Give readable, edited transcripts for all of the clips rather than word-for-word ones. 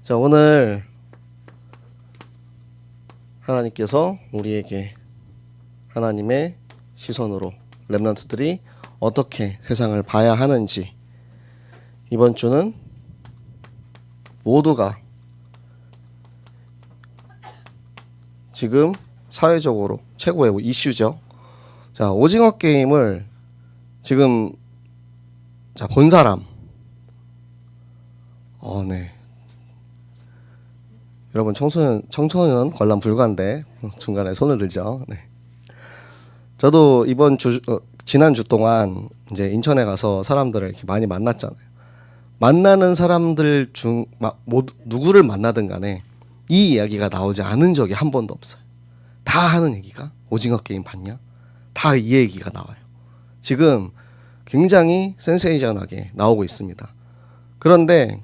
자, 오늘 하나님께서 우리에게 하나님의 시선으로 렘넌트들이 어떻게 세상을 봐야 하는지, 이번 주는 모두가 지금 사회적으로 최고의 이슈죠. 자, 오징어 게임을 지금 본 사람, 네. 여러분 청소년 관람 불가인데 중간에 손을 들죠. 네. 저도 지난 주 동안 이제 인천에 가서 사람들을 이렇게 많이 만났잖아요. 만나는 사람들 중 누구를 만나든 간에 이 이야기가 나오지 않은 적이 한 번도 없어요. 다 하는 얘기가 오징어 게임 봤냐? 다 이 얘기가 나와요. 지금 굉장히 센세이션하게 나오고 있습니다. 그런데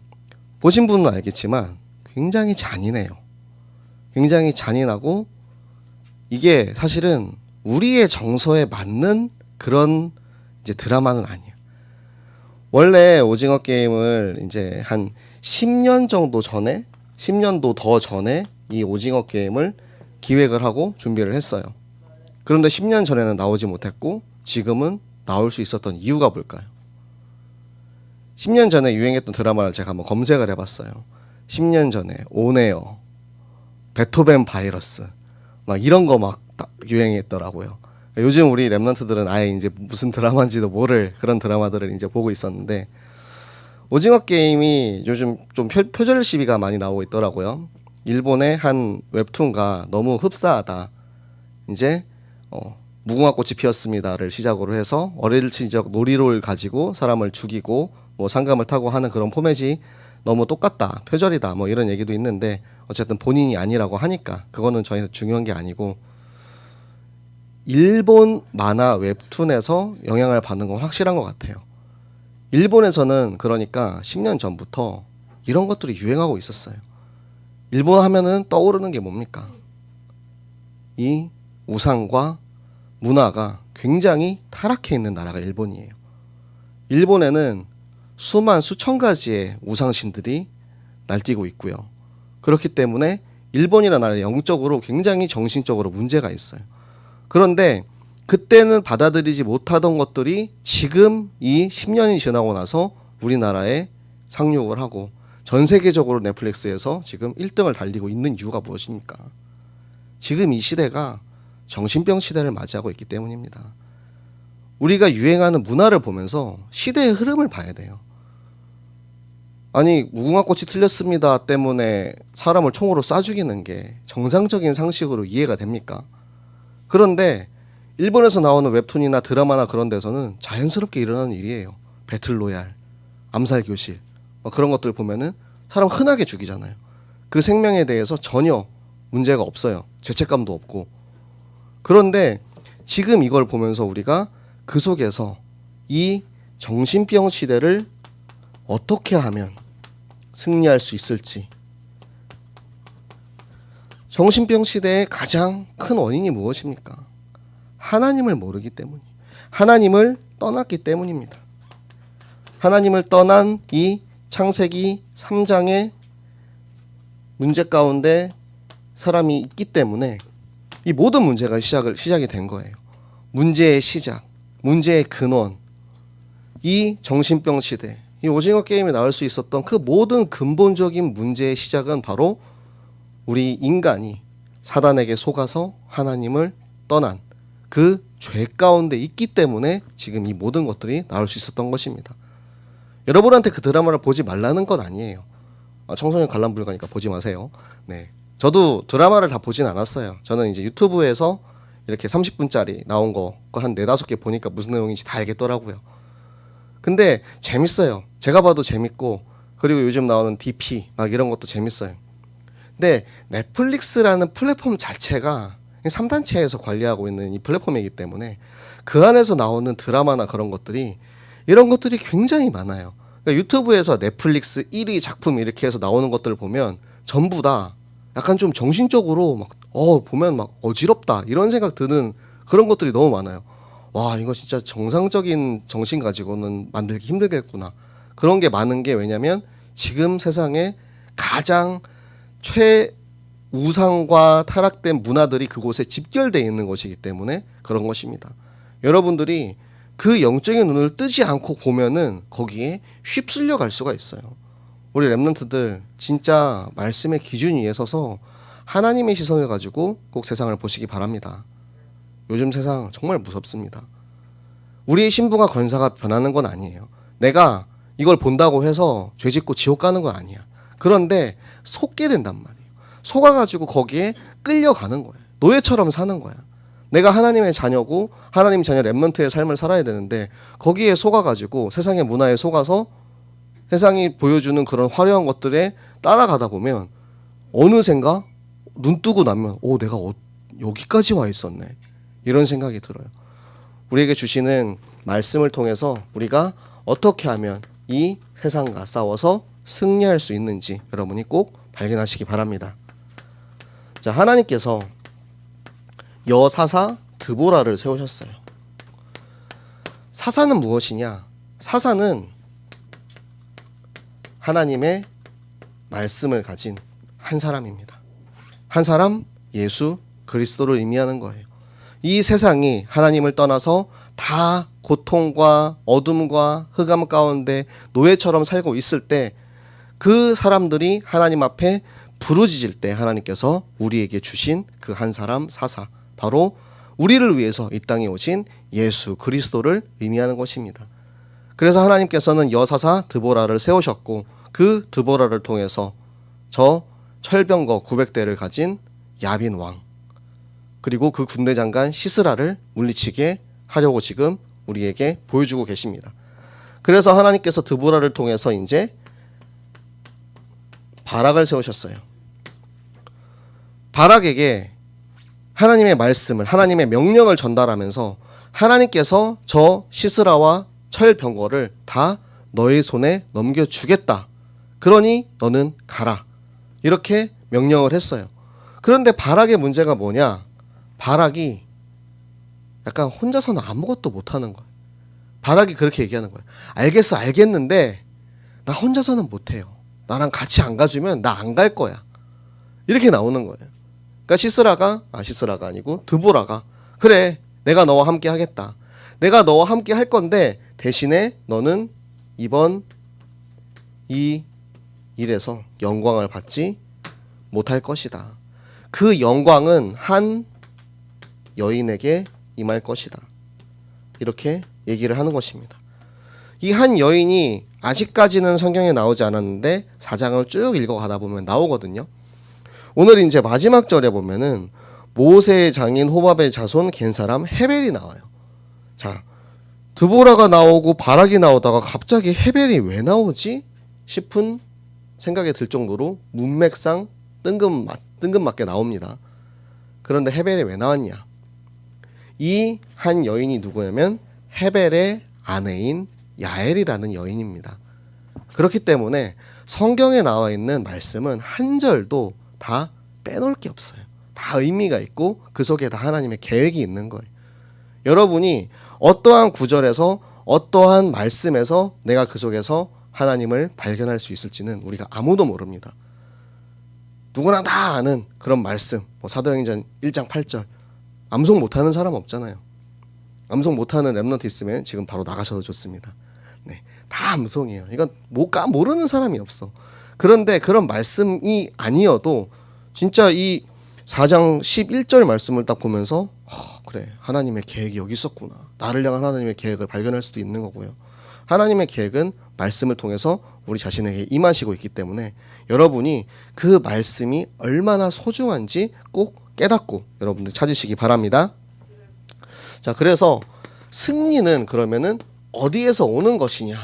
보신 분은 알겠지만 굉장히 잔인해요. 굉장히 잔인하고, 이게 사실은 우리의 정서에 맞는 그런 이제 드라마는 아니에요. 원래 오징어 게임을 이제 한 10년 정도 전에, 10년도 더 전에 이 오징어 게임을 기획을 하고 준비를 했어요. 그런데 10년 전에는 나오지 못했고 지금은 나올 수 있었던 이유가 뭘까요? 10년 전에 유행했던 드라마를 제가 한번 검색을 해봤어요. 10년 전에 온에어, 베토벤 바이러스, 막 이런 거 막 유행했더라고요. 요즘 우리 랩런트들은 아예 이제 무슨 드라마인지도 모를 그런 드라마들을 이제 보고 있었는데, 오징어 게임이 요즘 좀 표절 시비가 많이 나오고 있더라고요. 일본의 한 웹툰과 너무 흡사하다. 이제 무궁화꽃이 피었습니다를 시작으로 해서 어릴 적 놀이를 가지고 사람을 죽이고 뭐 상감을 타고 하는 그런 포맷이 너무 똑같다, 표절이다, 뭐 이런 얘기도 있는데, 어쨌든 본인이 아니라고 하니까 그거는 저희는 중요한 게 아니고, 일본 만화 웹툰에서 영향을 받는 건 확실한 것 같아요. 일본에서는 그러니까 10년 전부터 이런 것들이 유행하고 있었어요. 일본 하면은 떠오르는 게 뭡니까? 이 우상과 문화가 굉장히 타락해 있는 나라가 일본이에요. 일본에는 수천 가지의 우상신들이 날뛰고 있고요. 그렇기 때문에 일본이라는 나라는 영적으로 굉장히 정신적으로 문제가 있어요. 그런데 그때는 받아들이지 못하던 것들이 지금 이 10년이 지나고 나서 우리나라에 상륙을 하고 전 세계적으로 넷플릭스에서 지금 1등을 달리고 있는 이유가 무엇입니까? 지금 이 시대가 정신병 시대를 맞이하고 있기 때문입니다. 우리가 유행하는 문화를 보면서 시대의 흐름을 봐야 돼요. 아니, 무궁화꽃이 틀렸습니다 때문에 사람을 총으로 쏴 죽이는 게 정상적인 상식으로 이해가 됩니까? 그런데 일본에서 나오는 웹툰이나 드라마나 그런 데서는 자연스럽게 일어나는 일이에요. 배틀로얄, 암살교실, 그런 것들 보면은 사람 흔하게 죽이잖아요. 그 생명에 대해서 전혀 문제가 없어요. 죄책감도 없고. 그런데 지금 이걸 보면서 우리가 그 속에서 이 정신병 시대를 어떻게 하면 승리할 수 있을지. 정신병 시대의 가장 큰 원인이 무엇입니까? 하나님을 모르기 때문이에요. 하나님을 떠났기 때문입니다. 하나님을 떠난 이 창세기 3장의 문제 가운데 사람이 있기 때문에 이 모든 문제가 시작이 된 거예요. 문제의 시작, 문제의 근원, 이 정신병 시대, 이 오징어 게임에 나올 수 있었던 그 모든 근본적인 문제의 시작은 바로 우리 인간이 사단에게 속아서 하나님을 떠난 그 죄 가운데 있기 때문에 지금 이 모든 것들이 나올 수 있었던 것입니다. 여러분한테 그 드라마를 보지 말라는 건 아니에요. 청소년 관람 불가니까 보지 마세요. 네, 저도 드라마를 다 보진 않았어요. 저는 이제 유튜브에서 이렇게 30분짜리 나온 거 한 4-5개 보니까 무슨 내용인지 다 알겠더라고요. 근데 재밌어요. 제가 봐도 재밌고, 그리고 요즘 나오는 DP 막 이런 것도 재밌어요. 근데 넷플릭스라는 플랫폼 자체가 3단체에서 관리하고 있는 이 플랫폼이기 때문에 그 안에서 나오는 드라마나 그런 것들이, 이런 것들이 굉장히 많아요. 그러니까 유튜브에서 넷플릭스 1위 작품 이렇게 해서 나오는 것들을 보면 전부 다 약간 좀 정신적으로 막 보면 막 어지럽다 이런 생각 드는 그런 것들이 너무 많아요. 와, 이거 진짜 정상적인 정신 가지고는 만들기 힘들겠구나. 그런 게 많은 게, 왜냐면 지금 세상에 가장 최우상과 타락된 문화들이 그곳에 집결되어 있는 것이기 때문에 그런 것입니다. 여러분들이 그 영적인 눈을 뜨지 않고 보면은 거기에 휩쓸려 갈 수가 있어요. 우리 렘넌트들 진짜 말씀의 기준 위에 서서 하나님의 시선을 가지고 꼭 세상을 보시기 바랍니다. 요즘 세상 정말 무섭습니다. 우리의 신분과 권사가 변하는 건 아니에요. 내가 이걸 본다고 해서 죄 짓고 지옥 가는 건 아니야. 그런데 속게 된단 말이에요. 속아가지고 거기에 끌려가는 거예요. 노예처럼 사는 거야. 내가 하나님의 자녀고 하나님 자녀 렘넌트의 삶을 살아야 되는데 거기에 속아가지고 세상의 문화에 속아서 세상이 보여주는 그런 화려한 것들에 따라가다 보면 어느샌가 눈 뜨고 나면 내가 여기까지 와 있었네. 이런 생각이 들어요. 우리에게 주시는 말씀을 통해서 우리가 어떻게 하면 이 세상과 싸워서 승리할 수 있는지 여러분이 꼭 발견하시기 바랍니다. 자, 하나님께서 여사사 드보라를 세우셨어요. 사사는 무엇이냐? 사사는 하나님의 말씀을 가진 한 사람입니다. 한 사람, 예수 그리스도를 의미하는 거예요. 이 세상이 하나님을 떠나서 다 고통과 어둠과 흑암 가운데 노예처럼 살고 있을 때 그 사람들이 하나님 앞에 부르짖을 때 하나님께서 우리에게 주신 그 한 사람 사사, 바로 우리를 위해서 이 땅에 오신 예수 그리스도를 의미하는 것입니다. 그래서 하나님께서는 여사사 드보라를 세우셨고 그 드보라를 통해서 저 철병거 900대를 가진 야빈 왕 그리고 그 군대 장관 시스라를 물리치게 하려고 지금 우리에게 보여주고 계십니다. 그래서 하나님께서 드보라를 통해서 이제 바락을 세우셨어요. 바락에게 하나님의 말씀을, 하나님의 명령을 전달하면서 하나님께서 저 시스라와 철병거를 다 너의 손에 넘겨주겠다. 그러니 너는 가라. 이렇게 명령을 했어요. 그런데 바락의 문제가 뭐냐? 바락이 약간 혼자서는 아무것도 못하는 거야. 바락이 그렇게 얘기하는 거야. 알겠어, 알겠는데 나 혼자서는 못해요. 나랑 같이 안 가주면 나 안 갈 거야. 이렇게 나오는 거예요. 그러니까 시스라가 아니고 드보라가 그래, 내가 너와 함께 하겠다. 내가 너와 함께 할 건데 대신에 너는 이번 이 일에서 영광을 받지 못할 것이다. 그 영광은 한 여인에게 임할 것이다. 이렇게 얘기를 하는 것입니다. 이 한 여인이 아직까지는 성경에 나오지 않았는데 4장을 쭉 읽어가다 보면 나오거든요. 오늘 이제 마지막 절에 보면은 모세의 장인 호밥의 자손 겐사람 헤벨이 나와요. 자, 드보라가 나오고 바락이 나오다가 갑자기 헤벨이 왜 나오지 싶은 생각이 들 정도로 문맥상 뜬금맞게 나옵니다. 그런데 헤벨이 왜 나왔냐? 이 한 여인이 누구냐면 헤벨의 아내인 야엘이라는 여인입니다. 그렇기 때문에 성경에 나와 있는 말씀은 한 절도 다 빼놓을 게 없어요. 다 의미가 있고 그 속에 다 하나님의 계획이 있는 거예요. 여러분이 어떠한 구절에서 어떠한 말씀에서 내가 그 속에서 하나님을 발견할 수 있을지는 우리가 아무도 모릅니다. 누구나 다 아는 그런 말씀, 사도행전 1장 8절 암송 못하는 사람 없잖아요. 암송 못하는 렘넌트 있으면 지금 바로 나가셔도 좋습니다. 네, 다 암송이에요. 이건 모르는 사람이 없어. 그런데 그런 말씀이 아니어도 진짜 이 4장 11절 말씀을 딱 보면서 그래, 하나님의 계획이 여기 있었구나. 나를 향한 하나님의 계획을 발견할 수도 있는 거고요. 하나님의 계획은 말씀을 통해서 우리 자신에게 임하시고 있기 때문에 여러분이 그 말씀이 얼마나 소중한지 꼭 깨닫고 여러분들 찾으시기 바랍니다. 자, 그래서 승리는 그러면은 어디에서 오는 것이냐?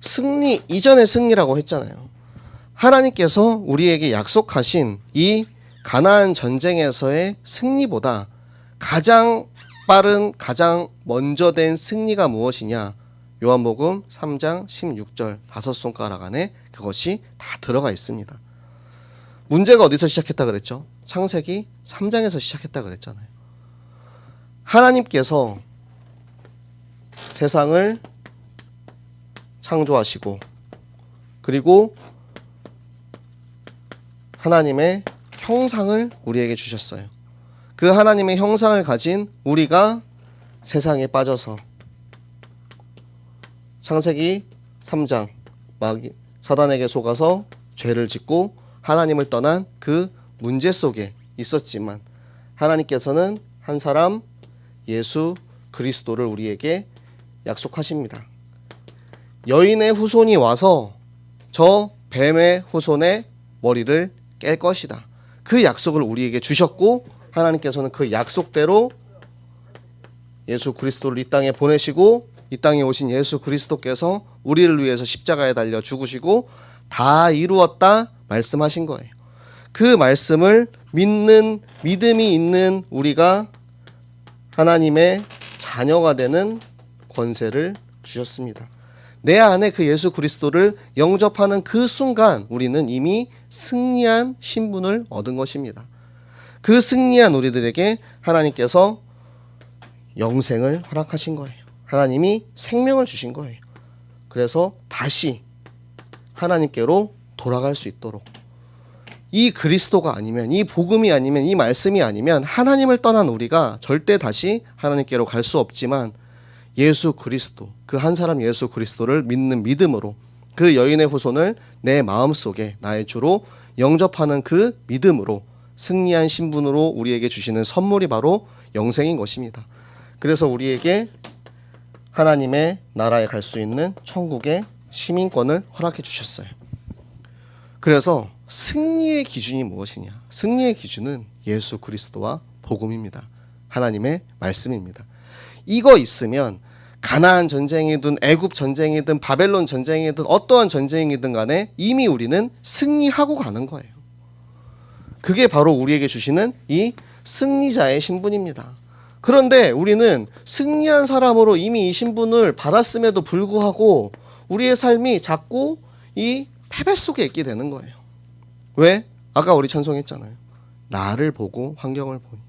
승리 이전의 승리라고 했잖아요. 하나님께서 우리에게 약속하신 이 가나안 전쟁에서의 승리보다 가장 빠른, 가장 먼저 된 승리가 무엇이냐? 요한복음 3장 16절 5손가락 안에 그것이 다 들어가 있습니다. 문제가 어디서 시작했다 그랬죠? 창세기 3장에서 시작했다 그랬잖아요. 하나님께서 세상을 창조하시고 그리고 하나님의 형상을 우리에게 주셨어요. 그 하나님의 형상을 가진 우리가 세상에 빠져서 창세기 3장 사단에게 속아서 죄를 짓고 하나님을 떠난 그 문제 속에 있었지만 하나님께서는 한 사람 예수 그리스도를 우리에게 약속하십니다. 여인의 후손이 와서 저 뱀의 후손의 머리를 깰 것이다. 그 약속을 우리에게 주셨고 하나님께서는 그 약속대로 예수 그리스도를 이 땅에 보내시고 이 땅에 오신 예수 그리스도께서 우리를 위해서 십자가에 달려 죽으시고 다 이루었다 말씀하신 거예요. 그 말씀을 믿는 믿음이 있는 우리가 하나님의 자녀가 되는 권세를 주셨습니다. 내 안에 그 예수 그리스도를 영접하는 그 순간 우리는 이미 승리한 신분을 얻은 것입니다. 그 승리한 우리들에게 하나님께서 영생을 허락하신 거예요. 하나님이 생명을 주신 거예요. 그래서 다시 하나님께로 돌아갈 수 있도록 이 그리스도가 아니면 이 복음이 아니면 이 말씀이 아니면 하나님을 떠난 우리가 절대 다시 하나님께로 갈 수 없지만 예수 그리스도 그 한 사람 예수 그리스도를 믿는 믿음으로 그 여인의 후손을 내 마음속에 나의 주로 영접하는 그 믿음으로 승리한 신분으로 우리에게 주시는 선물이 바로 영생인 것입니다. 그래서 우리에게 하나님의 나라에 갈 수 있는 천국의 시민권을 허락해 주셨어요. 그래서 승리의 기준이 무엇이냐? 승리의 기준은 예수 그리스도와 복음입니다. 하나님의 말씀입니다. 이거 있으면 가나안 전쟁이든 애굽 전쟁이든 바벨론 전쟁이든 어떠한 전쟁이든 간에 이미 우리는 승리하고 가는 거예요. 그게 바로 우리에게 주시는 이 승리자의 신분입니다. 그런데 우리는 승리한 사람으로 이미 이 신분을 받았음에도 불구하고 우리의 삶이 자꾸 이 패배 속에 있게 되는 거예요. 왜? 아까 우리 찬송했잖아요. 나를 보고 환경을 보니.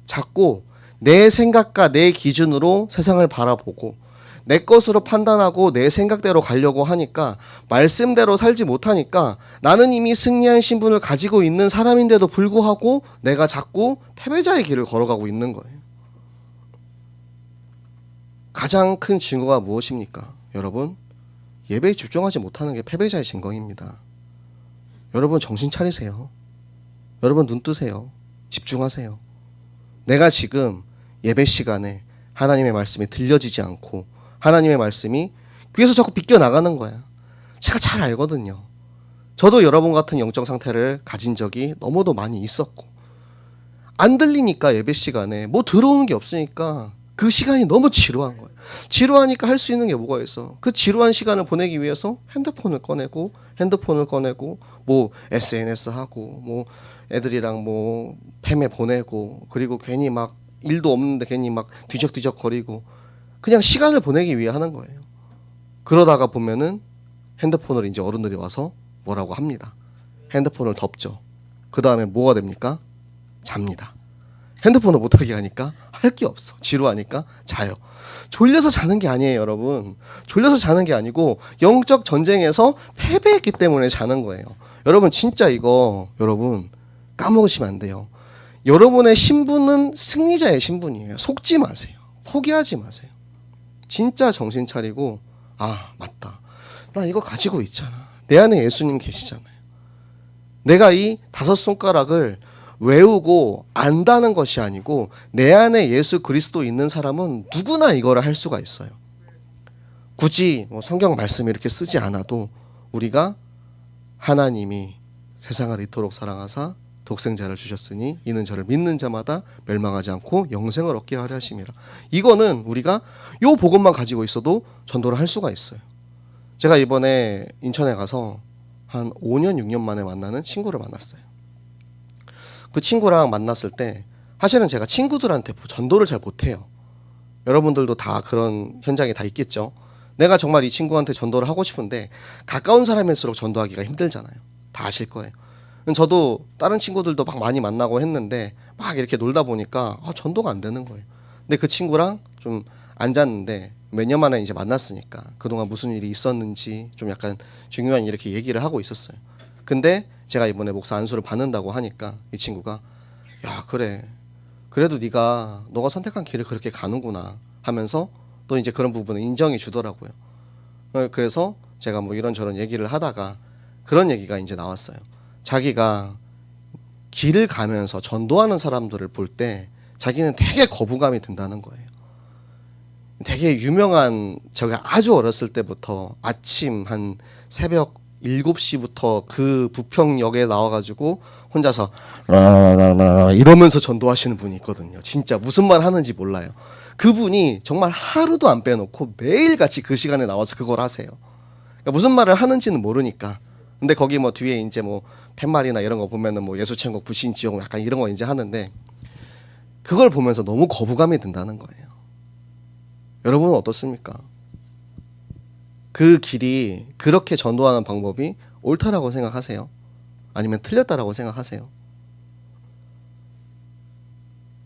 자꾸 내 생각과 내 기준으로 세상을 바라보고 내 것으로 판단하고 내 생각대로 가려고 하니까 말씀대로 살지 못하니까 나는 이미 승리한 신분을 가지고 있는 사람인데도 불구하고 내가 자꾸 패배자의 길을 걸어가고 있는 거예요. 가장 큰 증거가 무엇입니까? 여러분, 예배에 집중하지 못하는 게 패배자의 증거입니다. 여러분 정신 차리세요. 여러분 눈 뜨세요. 집중하세요. 내가 지금 예배 시간에 하나님의 말씀이 들려지지 않고 하나님의 말씀이 귀에서 자꾸 비껴나가는 거야. 제가 잘 알거든요. 저도 여러분 같은 영적 상태를 가진 적이 너무도 많이 있었고 안 들리니까 예배 시간에 뭐 들어오는 게 없으니까 그 시간이 너무 지루한 거예요. 지루하니까 할 수 있는 게 뭐가 있어. 그 지루한 시간을 보내기 위해서 핸드폰을 꺼내고 뭐 SNS 하고 뭐 애들이랑 뭐 팸에 보내고 그리고 괜히 막 일도 없는데 괜히 막 뒤적뒤적 거리고 그냥 시간을 보내기 위해 하는 거예요. 그러다가 보면은 핸드폰을 이제 어른들이 와서 뭐라고 합니다. 핸드폰을 덮죠. 그 다음에 뭐가 됩니까? 잡니다. 핸드폰을 못하게 하니까 할 게 없어. 지루하니까 자요. 졸려서 자는 게 아니에요, 여러분. 졸려서 자는 게 아니고 영적 전쟁에서 패배했기 때문에 자는 거예요. 여러분 진짜 이거 여러분 까먹으시면 안 돼요. 여러분의 신분은 승리자의 신분이에요. 속지 마세요. 포기하지 마세요. 진짜 정신 차리고 아 맞다. 나 이거 가지고 있잖아. 내 안에 예수님 계시잖아요. 내가 이 5손가락을 외우고 안다는 것이 아니고 내 안에 예수 그리스도 있는 사람은 누구나 이거를 할 수가 있어요. 굳이 뭐 성경 말씀 이렇게 쓰지 않아도 우리가 하나님이 세상을 이토록 사랑하사 독생자를 주셨으니 이는 저를 믿는 자마다 멸망하지 않고 영생을 얻게 하려 하심이라. 이거는 우리가 요 복음만 가지고 있어도 전도를 할 수가 있어요. 제가 이번에 인천에 가서 한 5년 6년 만에 만나는 친구를 만났어요. 그 친구랑 만났을 때 사실은 제가 친구들한테 전도를 잘 못해요. 여러분들도 다 그런 현장에 다 있겠죠. 내가 정말 이 친구한테 전도를 하고 싶은데 가까운 사람일수록 전도하기가 힘들잖아요. 다 아실 거예요. 저도 다른 친구들도 막 많이 만나고 했는데 막 이렇게 놀다 보니까 전도가 안 되는 거예요. 근데 그 친구랑 좀 앉았는데 몇 년 만에 이제 만났으니까 그동안 무슨 일이 있었는지 좀 약간 중요한 이렇게 얘기를 하고 있었어요. 근데 제가 이번에 목사 안수를 받는다고 하니까 이 친구가 야 그래 그래도 너가 선택한 길을 그렇게 가는구나 하면서 또 이제 그런 부분을 인정해 주더라고요. 그래서 제가 뭐 이런저런 얘기를 하다가 그런 얘기가 이제 나왔어요. 자기가 길을 가면서 전도하는 사람들을 볼 때 자기는 되게 거부감이 든다는 거예요. 되게 유명한 제가 아주 어렸을 때부터 아침 한 새벽 7시부터 그 부평역에 나와가지고 혼자서 이러면서 전도하시는 분이 있거든요. 진짜 무슨 말 하는지 몰라요. 그분이 정말 하루도 안 빼놓고 매일같이 그 시간에 나와서 그걸 하세요. 그러니까 무슨 말을 하는지는 모르니까. 근데 거기 뭐 뒤에 이제 뭐 팻말이나 이런 거 보면은 뭐 예수천국 부신지옥 약간 이런 거 이제 하는데 그걸 보면서 너무 거부감이 든다는 거예요. 여러분은 어떻습니까? 그 길이 그렇게 전도하는 방법이 옳다라고 생각하세요? 아니면 틀렸다라고 생각하세요?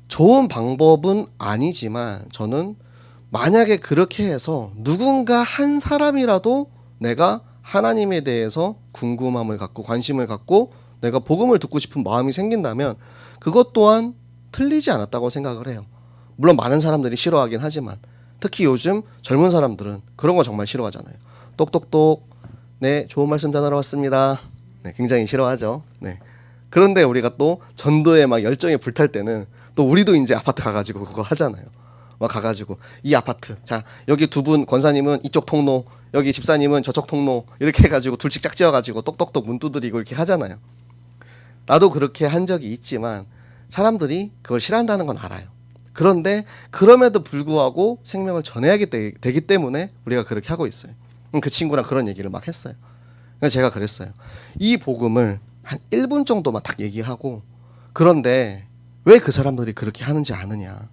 좋은 방법은 아니지만 저는 만약에 그렇게 해서 누군가 한 사람이라도 내가 하나님에 대해서 궁금함을 갖고 관심을 갖고 내가 복음을 듣고 싶은 마음이 생긴다면 그것 또한 틀리지 않았다고 생각을 해요. 물론 많은 사람들이 싫어하긴 하지만 특히 요즘 젊은 사람들은 그런 거 정말 싫어하잖아요. 똑똑똑 네 좋은 말씀 전하러 왔습니다. 네, 굉장히 싫어하죠. 네. 그런데 우리가 또 전도에 막 열정에 불탈 때는 또 우리도 이제 아파트 가가지고 그거 하잖아요. 막 가가지고 이 아파트 자 여기 두 분 권사님은 이쪽 통로 여기 집사님은 저쪽 통로 이렇게 해가지고 둘씩 짝지어가지고 똑똑똑 문 두드리고 이렇게 하잖아요. 나도 그렇게 한 적이 있지만 사람들이 그걸 싫어한다는 건 알아요. 그런데 그럼에도 불구하고 생명을 전해야 되기 때문에 우리가 그렇게 하고 있어요. 그 친구랑 그런 얘기를 막 했어요. 그래서 제가 그랬어요. 이 복음을 한 1분 정도만 딱 얘기하고 그런데 왜 그 사람들이 그렇게 하는지 아느냐.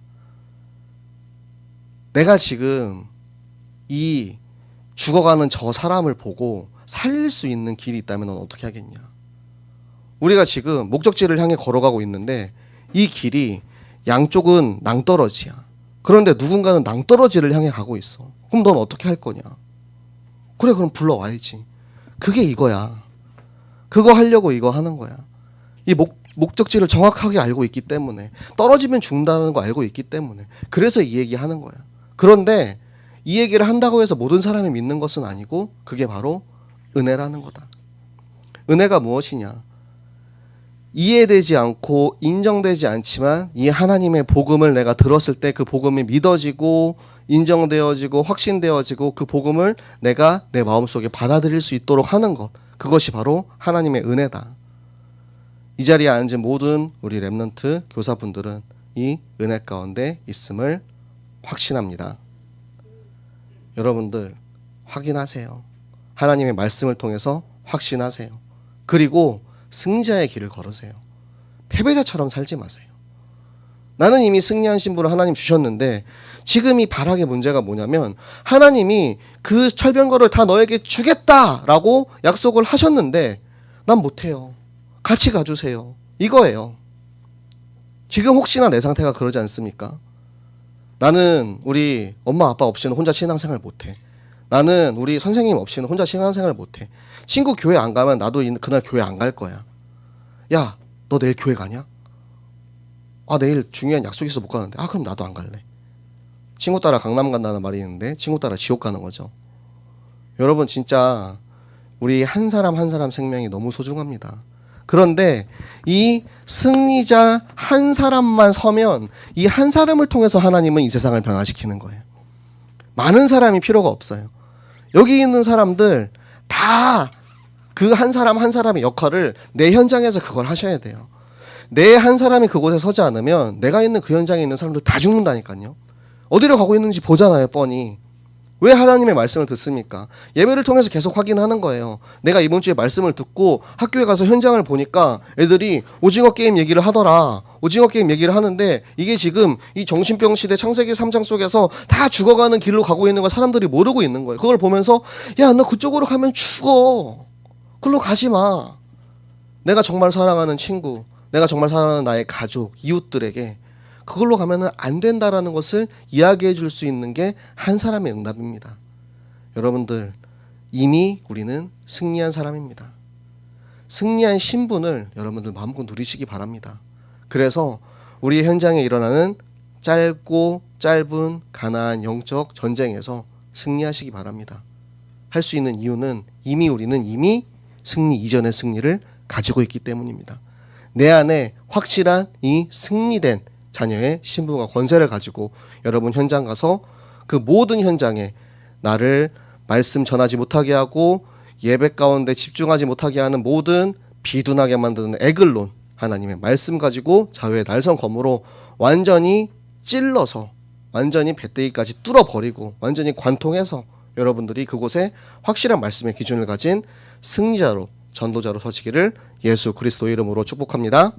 내가 지금 이 죽어가는 저 사람을 보고 살릴 수 있는 길이 있다면 넌 어떻게 하겠냐. 우리가 지금 목적지를 향해 걸어가고 있는데 이 길이 양쪽은 낭떠러지야. 그런데 누군가는 낭떠러지를 향해 가고 있어. 그럼 넌 어떻게 할 거냐. 그래 그럼 불러와야지. 그게 이거야. 그거 하려고 이거 하는 거야. 이 목적지를 정확하게 알고 있기 때문에 떨어지면 죽는다는 거 알고 있기 때문에 그래서 이 얘기 하는 거야. 그런데 이 얘기를 한다고 해서 모든 사람이 믿는 것은 아니고 그게 바로 은혜라는 거다. 은혜가 무엇이냐. 이해되지 않고 인정되지 않지만 이 하나님의 복음을 내가 들었을 때 그 복음이 믿어지고 인정되어지고 확신되어지고 그 복음을 내가 내 마음속에 받아들일 수 있도록 하는 것. 그것이 바로 하나님의 은혜다. 이 자리에 앉은 모든 우리 렘넌트 교사분들은 이 은혜 가운데 있음을 확신합니다. 여러분들 확인하세요. 하나님의 말씀을 통해서 확신하세요. 그리고 승자의 길을 걸으세요. 패배자처럼 살지 마세요. 나는 이미 승리한 신분을 하나님 주셨는데 지금 이 발악의 문제가 뭐냐면 하나님이 그 철병거를 다 너에게 주겠다라고 약속을 하셨는데 난 못해요. 같이 가주세요. 이거예요. 지금 혹시나 내 상태가 그러지 않습니까? 나는 우리 엄마 아빠 없이는 혼자 신앙생활 못해. 나는 우리 선생님 없이는 혼자 신앙생활 못해. 친구 교회 안 가면 나도 그날 교회 안 갈 거야. 야, 너 내일 교회 가냐? 아, 내일 중요한 약속 있어 못 가는데. 아, 그럼 나도 안 갈래. 친구 따라 강남 간다는 말이 있는데 친구 따라 지옥 가는 거죠. 여러분 진짜 우리 한 사람 한 사람 생명이 너무 소중합니다. 그런데 이 승리자 한 사람만 서면 이 한 사람을 통해서 하나님은 이 세상을 변화시키는 거예요. 많은 사람이 필요가 없어요. 여기 있는 사람들 다 그 한 사람 한 사람의 역할을 내 현장에서 그걸 하셔야 돼요. 내 한 사람이 그곳에 서지 않으면 내가 있는 그 현장에 있는 사람들 다 죽는다니까요. 어디로 가고 있는지 보잖아요, 뻔히. 왜 하나님의 말씀을 듣습니까? 예배를 통해서 계속 확인하는 거예요. 내가 이번 주에 말씀을 듣고 학교에 가서 현장을 보니까 애들이 오징어 게임 얘기를 하더라. 오징어 게임 얘기를 하는데 이게 지금 이 정신병 시대 창세기 3장 속에서 다 죽어가는 길로 가고 있는 걸 사람들이 모르고 있는 거예요. 그걸 보면서 야, 너 그쪽으로 가면 죽어. 그걸로 가지 마. 내가 정말 사랑하는 친구, 내가 정말 사랑하는 나의 가족, 이웃들에게 그걸로 가면은 안 된다라는 것을 이야기해 줄 수 있는 게 한 사람의 응답입니다. 여러분들, 이미 우리는 승리한 사람입니다. 승리한 신분을 여러분들 마음껏 누리시기 바랍니다. 그래서 우리 현장에 일어나는 짧고 짧은 가나안 영적 전쟁에서 승리하시기 바랍니다. 할 수 있는 이유는 우리는 이미 승리 이전의 승리를 가지고 있기 때문입니다. 내 안에 확실한 이 승리된 자녀의 신분과 권세를 가지고 여러분 현장 가서 그 모든 현장에 나를 말씀 전하지 못하게 하고 예배 가운데 집중하지 못하게 하는 모든 비둔하게 만드는 에글론, 하나님의 말씀 가지고 자유의 날성검으로 완전히 찔러서 완전히 배때기까지 뚫어버리고 완전히 관통해서 여러분들이 그곳에 확실한 말씀의 기준을 가진 승리자로, 전도자로 서시기를 예수 그리스도의 이름으로 축복합니다.